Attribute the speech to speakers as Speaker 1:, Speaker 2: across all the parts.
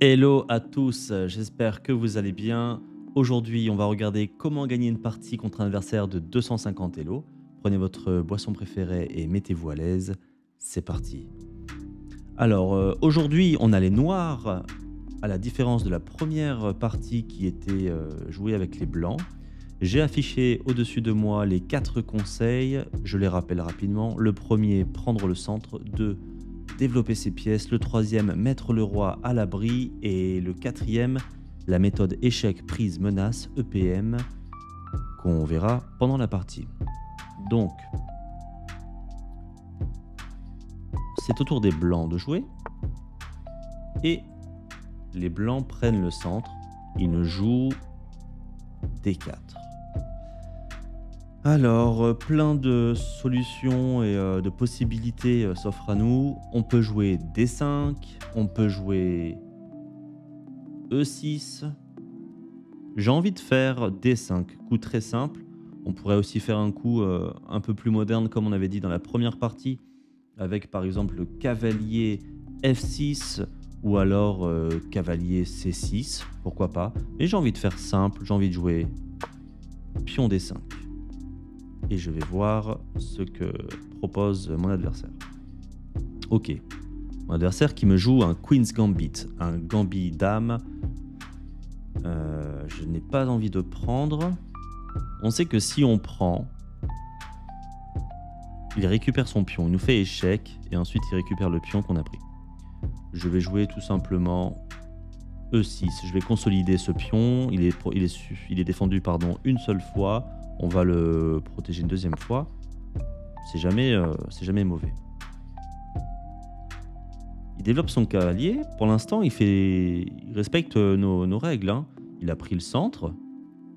Speaker 1: Hello à tous, j'espère que vous allez bien. Aujourd'hui, on va regarder comment gagner une partie contre un adversaire de 250 Elo. Prenez votre boisson préférée et mettez-vous à l'aise. C'est parti. Alors, aujourd'hui, on a les noirs, à la différence de la première partie qui était jouée avec les blancs. J'ai affiché au-dessus de moi les 4 conseils, je les rappelle rapidement. Le premier, prendre le centre. 2, développer ses pièces. Le troisième, mettre le roi à l'abri. Et le quatrième, la méthode échec, prise, menace, EPM, qu'on verra pendant la partie. Donc, c'est au tour des blancs de jouer. Et les blancs prennent le centre. Ils ne jouent D4. Alors, plein de solutions et de possibilités s'offrent à nous. On peut jouer D5, on peut jouer E6. J'ai envie de faire D5, coup très simple. On pourrait aussi faire un coup un peu plus moderne, comme on avait dit dans la première partie, avec par exemple le cavalier F6 ou alors cavalier C6, pourquoi pas. Mais j'ai envie de faire simple, j'ai envie de jouer pion D5. Et je vais voir ce que propose mon adversaire. Ok, mon adversaire qui me joue un Queen's Gambit, un gambit dame. Je n'ai pas envie de prendre. On sait que si on prend, il récupère son pion, il nous fait échec, et ensuite il récupère le pion qu'on a pris. Je vais jouer tout simplement E6. Je vais consolider ce pion, il est défendu une seule fois. On va le protéger une deuxième fois. C'est jamais mauvais. Il développe son cavalier. Pour l'instant, il respecte nos règles. Hein. Il a pris le centre.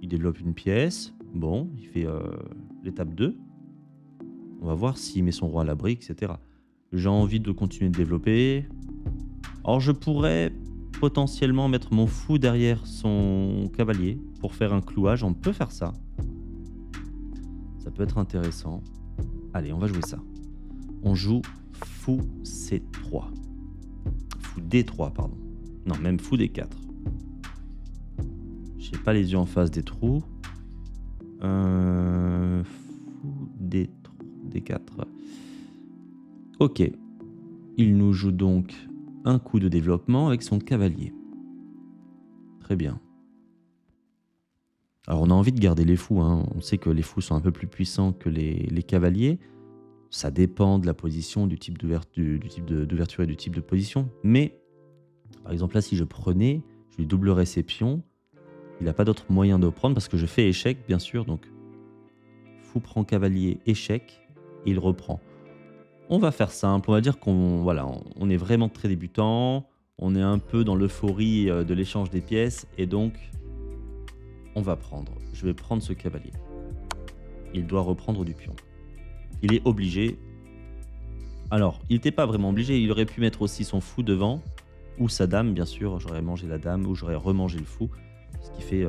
Speaker 1: Il développe une pièce. Bon, il fait l'étape 2. On va voir s'il met son roi à l'abri, etc. J'ai envie de continuer de développer. Alors, je pourrais potentiellement mettre mon fou derrière son cavalier pour faire un clouage. On peut faire ça. Ça peut être intéressant. Allez, on va jouer ça. On joue fou C3. Fou D3, pardon. Non, même fou D4. J'ai pas les yeux en face des trous. Fou D4. Ok. Il nous joue donc un coup de développement avec son cavalier. Très bien. Alors on a envie de garder les fous, hein. On sait que les fous sont un peu plus puissants que les cavaliers. Ça dépend de la position, du type d'ouverture et du type de position. Mais, par exemple là, si je prenais, je lui doublerais ses pions. Il n'a pas d'autre moyen de prendre parce que je fais échec, bien sûr. Donc, fou prend cavalier, échec, et il reprend. On va faire simple, on va dire on est vraiment très débutant. On est un peu dans l'euphorie de l'échange des pièces. Et donc, on va prendre. Je vais prendre ce cavalier. Il doit reprendre du pion. Il est obligé. Alors, il n'était pas vraiment obligé. Il aurait pu mettre aussi son fou devant. Ou sa dame, bien sûr. J'aurais mangé la dame ou j'aurais remangé le fou. Ce qui fait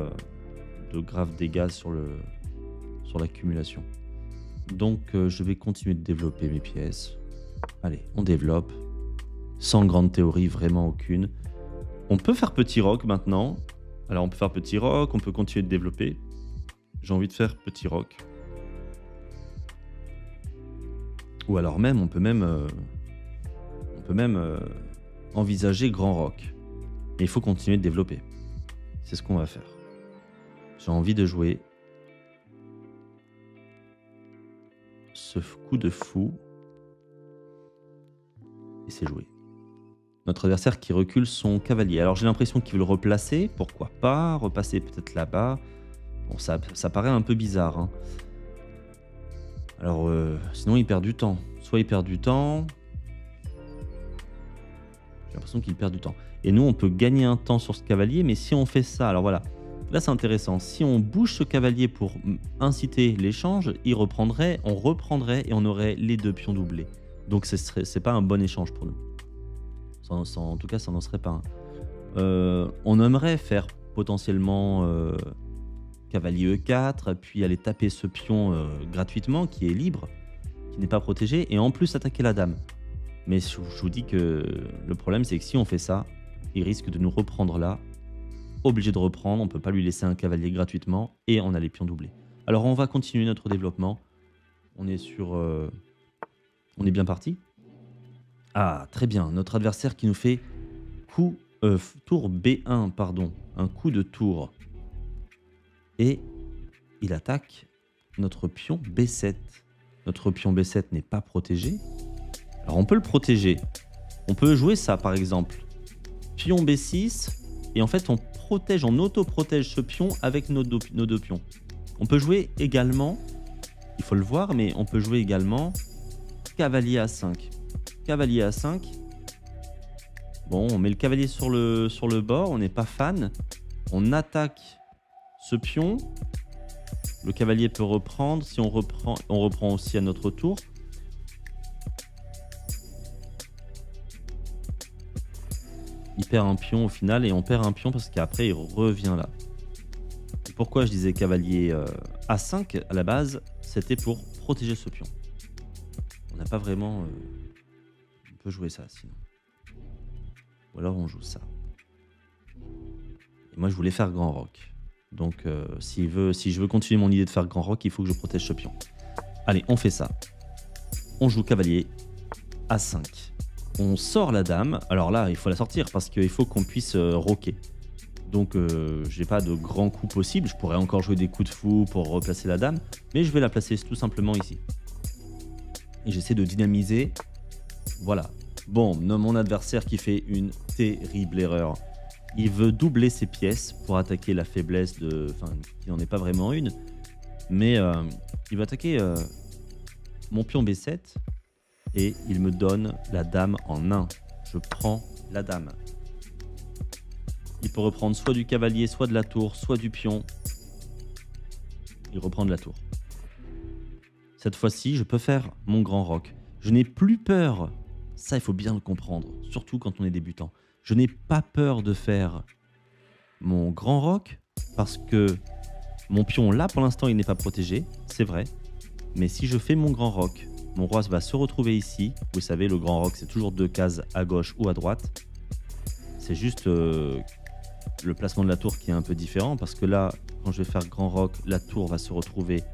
Speaker 1: de graves dégâts sur l'accumulation. Donc, je vais continuer de développer mes pièces. Allez, on développe. Sans grande théorie, vraiment aucune. On peut faire petit roc maintenant. Alors on peut faire petit roc, on peut continuer de développer. J'ai envie de faire petit roc. Ou alors même, on peut même envisager grand roc. Mais il faut continuer de développer. C'est ce qu'on va faire. J'ai envie de jouer ce coup de fou. Et c'est joué. Notre adversaire qui recule son cavalier. Alors j'ai l'impression qu'il veut le replacer. Pourquoi pas? Repasser peut-être là-bas. Bon, ça paraît un peu bizarre. Hein. Alors sinon il perd du temps. Soit il perd du temps. J'ai l'impression qu'il perd du temps. Et nous on peut gagner un temps sur ce cavalier. Mais si on fait ça, alors voilà. Là c'est intéressant. Si on bouge ce cavalier pour inciter l'échange, on reprendrait et on aurait les 2 pions doublés. Donc c'est pas un bon échange pour nous. En tout cas, ça n'en serait pas un. On aimerait faire potentiellement cavalier E4, puis aller taper ce pion gratuitement, qui est libre, qui n'est pas protégé, et en plus attaquer la dame. Mais je vous dis que le problème, c'est que si on fait ça, il risque de nous reprendre là. Obligé de reprendre, on ne peut pas lui laisser un cavalier gratuitement. Et on a les pions doublés. Alors on va continuer notre développement. On est sur... on est bien parti. Ah, très bien. Notre adversaire qui nous fait tour B1, pardon. Un coup de tour. Et il attaque notre pion B7. Notre pion B7 n'est pas protégé. Alors on peut le protéger. On peut jouer ça par exemple. Pion B6. Et en fait on protège, on auto-protège ce pion avec nos deux pions. On peut jouer également, il faut le voir, mais on peut jouer également cavalier A5. Cavalier A5. Bon, on met le cavalier sur le bord, on n'est pas fan. On attaque ce pion. Le cavalier peut reprendre. Si on reprend aussi à notre tour. Il perd un pion au final et on perd un pion parce qu'après il revient là. Et pourquoi je disais cavalier A5 à la base, c'était pour protéger ce pion. On n'a pas vraiment... on peut jouer ça sinon. Ou alors on joue ça. Et moi je voulais faire grand roc. Donc si je veux continuer mon idée de faire grand roc, il faut que je protège ce pion. Allez, on fait ça. On joue cavalier A5. On sort la dame. Alors là, il faut la sortir parce qu'il faut qu'on puisse roquer. Donc j'ai pas de grands coups possibles. Je pourrais encore jouer des coups de fou pour replacer la dame. Mais je vais la placer tout simplement ici. Et j'essaie de dynamiser. Voilà. Bon, mon adversaire qui fait une terrible erreur. Il veut doubler ses pièces pour attaquer la faiblesse de... Enfin, qui n'en est pas vraiment une. Mais il va attaquer mon pion B7. Et il me donne la dame en 1. Je prends la dame. Il peut reprendre soit du cavalier, soit de la tour, soit du pion. Il reprend de la tour. Cette fois-ci, je peux faire mon grand roc. Je n'ai plus peur. Ça, il faut bien le comprendre. Surtout quand on est débutant. Je n'ai pas peur de faire mon grand roc. Parce que mon pion, là, pour l'instant, il n'est pas protégé. C'est vrai. Mais si je fais mon grand roc... Mon roi va se retrouver ici. Vous savez, le grand roc, c'est toujours 2 cases à gauche ou à droite. C'est juste le placement de la tour qui est un peu différent. Parce que là, quand je vais faire grand roc, la tour va se retrouver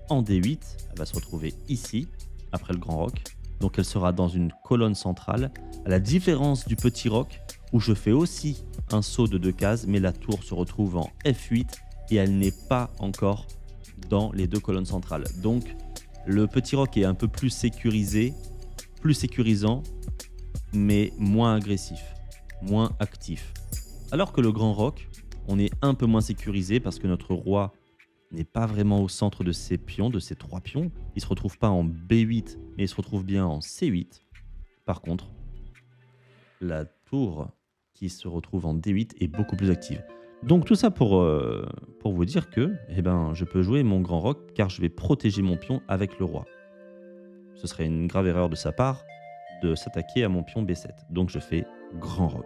Speaker 1: en D8. Elle va se retrouver ici, après le grand roc. Donc elle sera dans une colonne centrale. À la différence du petit roc, où je fais aussi un saut de 2 cases. Mais la tour se retrouve en F8 et elle n'est pas encore dans les 2 colonnes centrales. Donc... Le petit roc est un peu plus sécurisé, plus sécurisant, mais moins agressif, moins actif. Alors que le grand roc, on est un peu moins sécurisé parce que notre roi n'est pas vraiment au centre de ses pions, de ses 3 pions. Il ne se retrouve pas en B8, mais il se retrouve bien en C8. Par contre, la tour qui se retrouve en D8 est beaucoup plus active. Donc tout ça pour vous dire que je peux jouer mon grand roc car je vais protéger mon pion avec le roi. Ce serait une grave erreur de sa part de s'attaquer à mon pion B7. Donc je fais grand roc.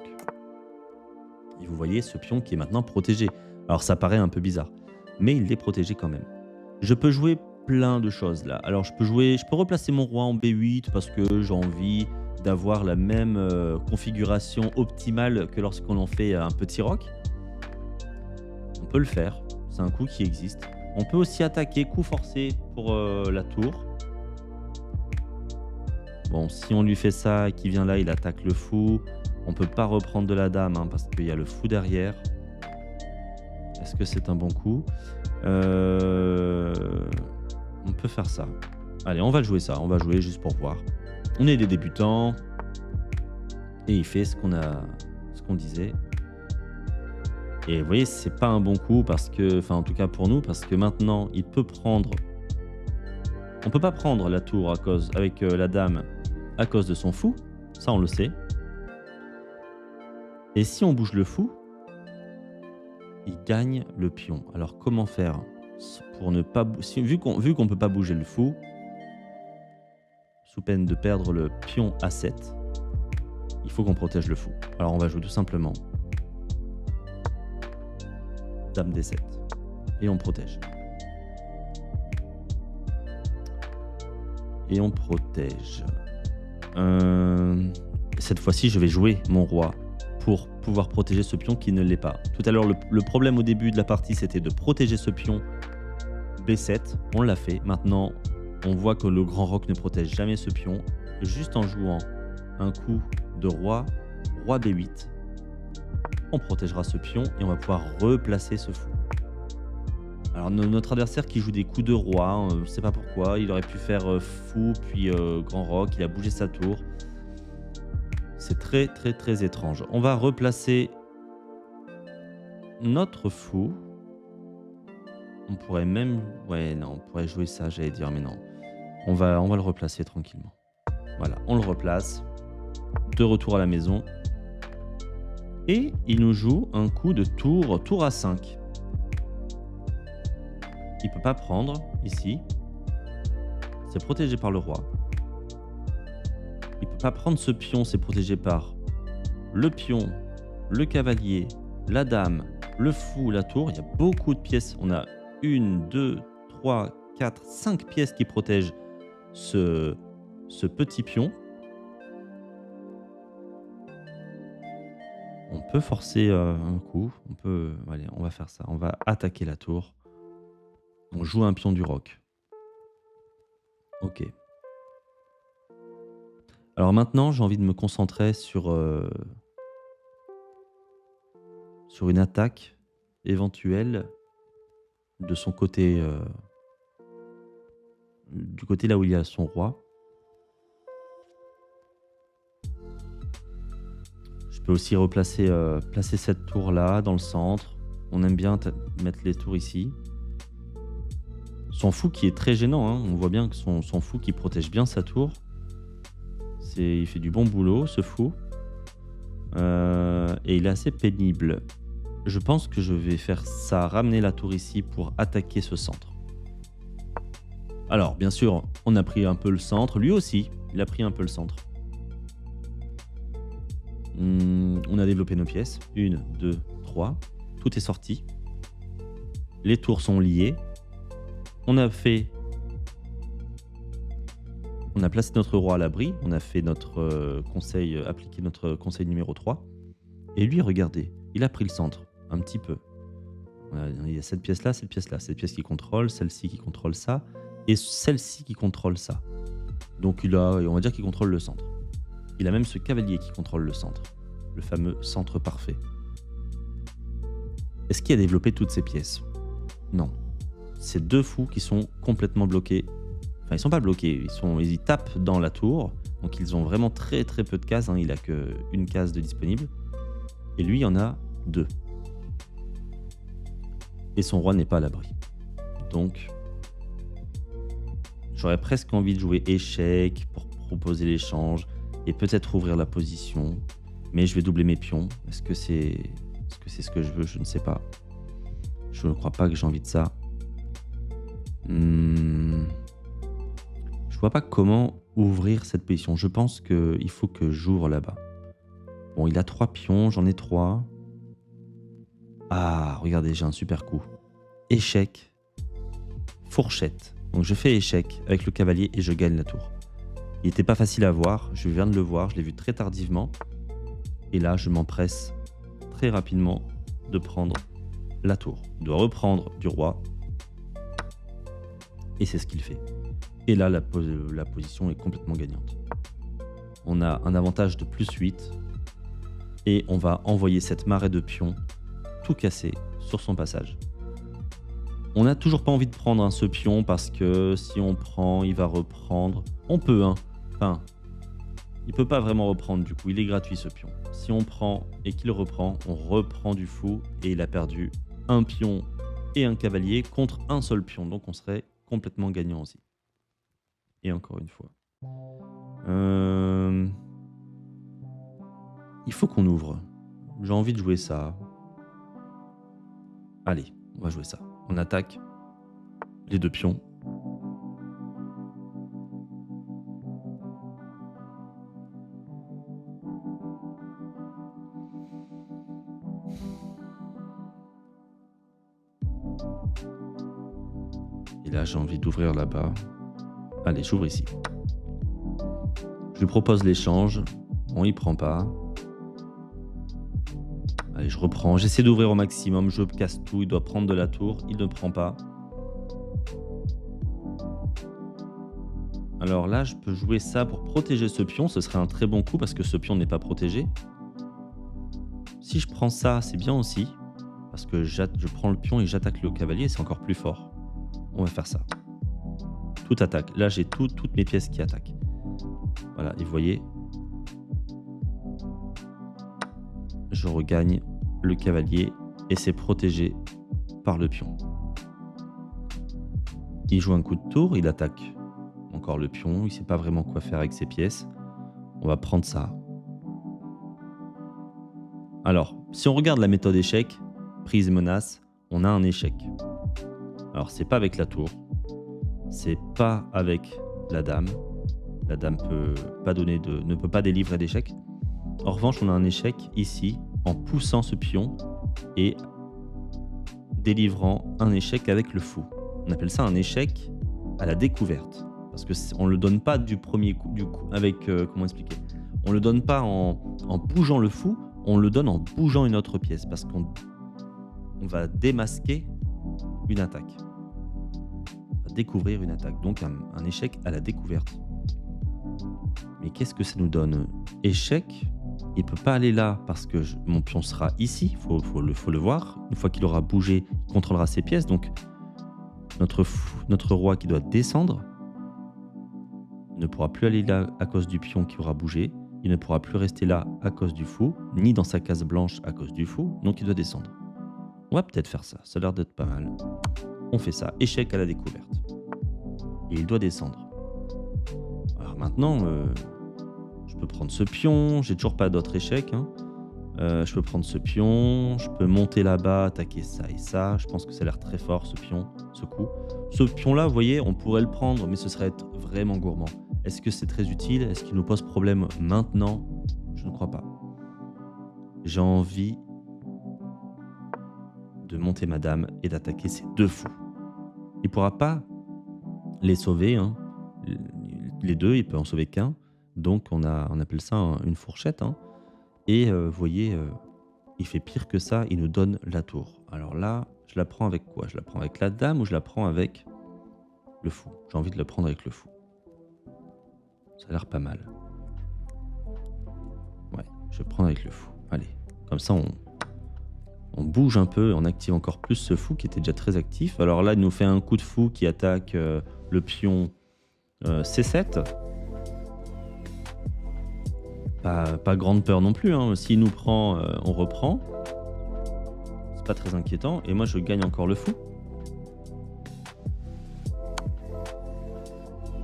Speaker 1: Et vous voyez ce pion qui est maintenant protégé. Alors ça paraît un peu bizarre, mais il est protégé quand même. Je peux jouer plein de choses là. Alors je peux replacer mon roi en B8 parce que j'ai envie d'avoir la même configuration optimale que lorsqu'on en fait un petit roc. On peut le faire, c'est un coup qui existe. On peut aussi attaquer coup forcé pour la tour. Bon, si on lui fait ça et qu'il vient là, il attaque le fou. On peut pas reprendre de la dame parce qu'il y a le fou derrière. Est-ce que c'est un bon coup? On peut faire ça. Allez, on va jouer ça. On va jouer juste pour voir. On est des débutants. Et il fait ce qu'on disait. Et vous voyez, c'est pas un bon coup parce que, enfin en tout cas pour nous, parce que maintenant il peut prendre. On peut pas prendre la tour avec la dame à cause de son fou, ça on le sait. Et si on bouge le fou, il gagne le pion. Alors comment faire pour ne pas vu qu'on peut pas bouger le fou, sous peine de perdre le pion A7, il faut qu'on protège le fou. Alors on va jouer tout simplement dame D7 et on protège. Et on protège. Cette fois-ci, je vais jouer mon roi pour pouvoir protéger ce pion qui ne l'est pas. Tout à l'heure, le problème au début de la partie, c'était de protéger ce pion B7. On l'a fait. Maintenant, on voit que le grand roc ne protège jamais ce pion. Juste en jouant un coup de roi B8, on protégera ce pion et on va pouvoir replacer ce fou. Alors notre adversaire qui joue des coups de roi, je ne sais pas pourquoi, il aurait pu faire fou puis grand roc, il a bougé sa tour. C'est très étrange. On va replacer notre fou. On pourrait même... Ouais, non, on pourrait jouer ça, j'allais dire, mais non. On va le replacer tranquillement. Voilà, on le replace. De retour à la maison. Et il nous joue un coup de tour A5. Il ne peut pas prendre, ici. C'est protégé par le roi. Il ne peut pas prendre ce pion, c'est protégé par le pion, le cavalier, la dame, le fou, la tour. Il y a beaucoup de pièces. On a 1, 2, 3, 4, 5 pièces qui protègent ce petit pion. On peut forcer un coup. Allez, on va faire ça. On va attaquer la tour. On joue un pion du roc. Ok. Alors maintenant, j'ai envie de me concentrer sur une attaque éventuelle de son côté, du côté là où il y a son roi. Je peux aussi replacer placer cette tour là dans le centre. On aime bien mettre les tours ici. Son fou qui est très gênant, hein. On voit bien que son fou qui protège bien sa tour. Il fait du bon boulot, ce fou. Et il est assez pénible. Je pense que je vais faire ça, ramener la tour ici pour attaquer ce centre. Alors, bien sûr, on a pris un peu le centre. Lui aussi, il a pris un peu le centre. On a développé nos pièces. 1, 2, 3. Tout est sorti. Les tours sont liées. On a placé notre roi à l'abri. On a fait notre appliqué notre conseil numéro 3. Et lui, regardez, il a pris le centre. Un petit peu. Il y a cette pièce-là, cette pièce-là. Cette pièce qui contrôle, celle-ci qui contrôle ça. Et celle-ci qui contrôle ça. Donc on va dire qu'il contrôle le centre. Il a même ce cavalier qui contrôle le centre. Le fameux centre parfait. Est-ce qu'il a développé toutes ces pièces? Non. C'est deux fous qui sont complètement bloqués. Enfin, ils sont pas bloqués. Ils tapent dans la tour. Donc ils ont vraiment très peu de cases. Hein. Il a qu'une case de disponible. Et lui, il y en a 2. Et son roi n'est pas à l'abri. Donc, j'aurais presque envie de jouer échec pour proposer l'échange et peut-être ouvrir la position. Mais je vais doubler mes pions. Est-ce que c'est ce que je veux? Je ne sais pas. Je ne crois pas que j'ai envie de ça. Je vois pas comment ouvrir cette position. Je pense qu'il faut que j'ouvre là-bas. Bon, il a 3 pions, j'en ai 3. Ah, regardez, j'ai un super coup. Échec. Fourchette. Donc je fais échec avec le cavalier et je gagne la tour. Il n'était pas facile à voir, je viens de le voir, je l'ai vu très tardivement. Et là, je m'empresse très rapidement de prendre la tour, de reprendre du roi. Et c'est ce qu'il fait. Et là, la position est complètement gagnante. On a un avantage de +8. Et on va envoyer cette marée de pions tout casser sur son passage. On n'a toujours pas envie de prendre ce pion parce que si on prend, il va reprendre. On peut, hein. Enfin, il peut pas vraiment reprendre du coup. Il est gratuit ce pion. Si on prend et qu'il reprend, on reprend du fou et il a perdu un pion et un cavalier contre un seul pion. Donc on serait complètement gagnant aussi. Et encore une fois. Il faut qu'on ouvre. J'ai envie de jouer ça. Allez, on va jouer ça. On attaque les 2 pions. Et là, j'ai envie d'ouvrir là-bas. Allez, j'ouvre ici. Je lui propose l'échange. Bon, il prend pas. Allez, je reprends. J'essaie d'ouvrir au maximum. Je casse tout. Il doit prendre de la tour. Il ne prend pas. Alors là, je peux jouer ça pour protéger ce pion. Ce serait un très bon coup parce que ce pion n'est pas protégé. Si je prends ça, c'est bien aussi. Parce que je prends le pion et j'attaque le cavalier. C'est encore plus fort. On va faire ça. Tout attaque. Là, j'ai toutes mes pièces qui attaquent. Voilà, et vous voyez, je regagne le cavalier et c'est protégé par le pion. Il joue un coup de tour, il attaque encore le pion, il ne sait pas vraiment quoi faire avec ses pièces. On va prendre ça. Alors, si on regarde la méthode échec, prise et menace, on a un échec. Alors, c'est pas avec la tour, c'est pas avec la dame. La dame ne peut pas délivrer d'échec. En revanche, on a un échec ici en poussant ce pion et délivrant un échec avec le fou. On appelle ça un échec à la découverte. Parce qu'on ne le donne pas du premier coup, avec, comment expliquer? On ne le donne pas en bougeant le fou, on le donne en bougeant une autre pièce. Parce qu'on va démasquer une attaque. On va découvrir une attaque. Donc un échec à la découverte. Mais qu'est-ce que ça nous donne? Échec, il ne peut pas aller là parce que mon pion sera ici, il faut le voir. Une fois qu'il aura bougé, il contrôlera ses pièces. Donc notre roi qui doit descendre ne pourra plus aller là à cause du pion qui aura bougé. Il ne pourra plus rester là à cause du fou, ni dans sa case blanche à cause du fou. Donc il doit descendre. On va peut-être faire ça, ça a l'air d'être pas mal. On fait ça, échec à la découverte. Et il doit descendre. Alors maintenant, je peux prendre ce pion, j'ai toujours pas d'autre échec. Hein. Je peux prendre ce pion, je peux monter là-bas, attaquer ça et ça. Je pense que ça a l'air très fort ce pion, ce coup. Ce pion-là, vous voyez, on pourrait le prendre, mais ce serait être vraiment gourmand. Est-ce que c'est très utile? Est-ce qu'il nous pose problème maintenant? Je ne crois pas. J'ai envie de monter ma dame et d'attaquer ces deux fous. Il ne pourra pas les sauver, hein. Les deux, il peut en sauver qu'un. Donc on appelle ça une fourchette. Hein. Et vous voyez, il fait pire que ça, il nous donne la tour. Alors là, je la prends avec quoi? Je la prends avec la dame ou je la prends avec le fou? J'ai envie de la prendre avec le fou. Ça a l'air pas mal. Ouais, je vais prendre avec le fou. Allez, comme ça on bouge un peu et on active encore plus ce fou qui était déjà très actif. Alors là, il nous fait un coup de fou qui attaque le pion C7. Pas grande peur non plus. Hein. S'il nous prend, on reprend. C'est pas très inquiétant. Et moi, je gagne encore le fou.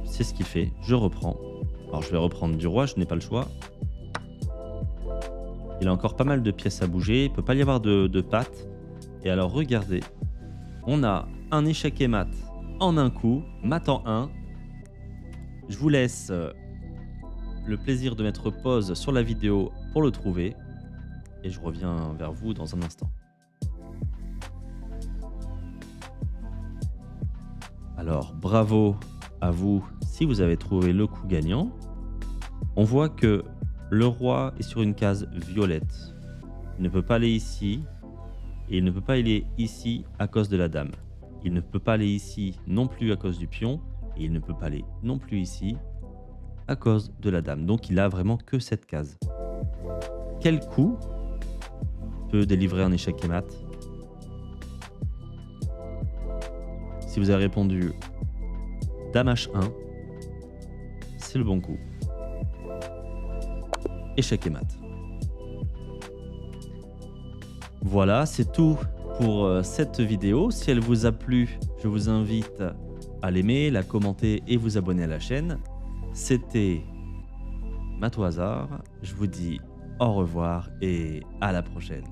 Speaker 1: C'est ce qu'il fait. Je reprends. Alors, je vais reprendre du roi. Je n'ai pas le choix. Il a encore pas mal de pièces à bouger. Il ne peut pas y avoir de pattes. Et alors, regardez. On a un échec et mat en un coup. Mat en 1. Je vous laisse le plaisir de mettre pause sur la vidéo pour le trouver. Et je reviens vers vous dans un instant. Alors, bravo à vous si vous avez trouvé le coup gagnant. On voit que le roi est sur une case violette. Il ne peut pas aller ici. Et il ne peut pas aller ici à cause de la dame. Il ne peut pas aller ici non plus à cause du pion. Et il ne peut pas aller non plus ici à cause de la dame. Donc il a vraiment que cette case. Quel coup peut délivrer un échec et mat? Si vous avez répondu Dame H1, c'est le bon coup. Échec et mat. Voilà, c'est tout pour cette vidéo. Si elle vous a plu, je vous invite à l'aimer, la commenter et vous abonner à la chaîne. C'était Matt au hasard. Je vous dis au revoir et à la prochaine.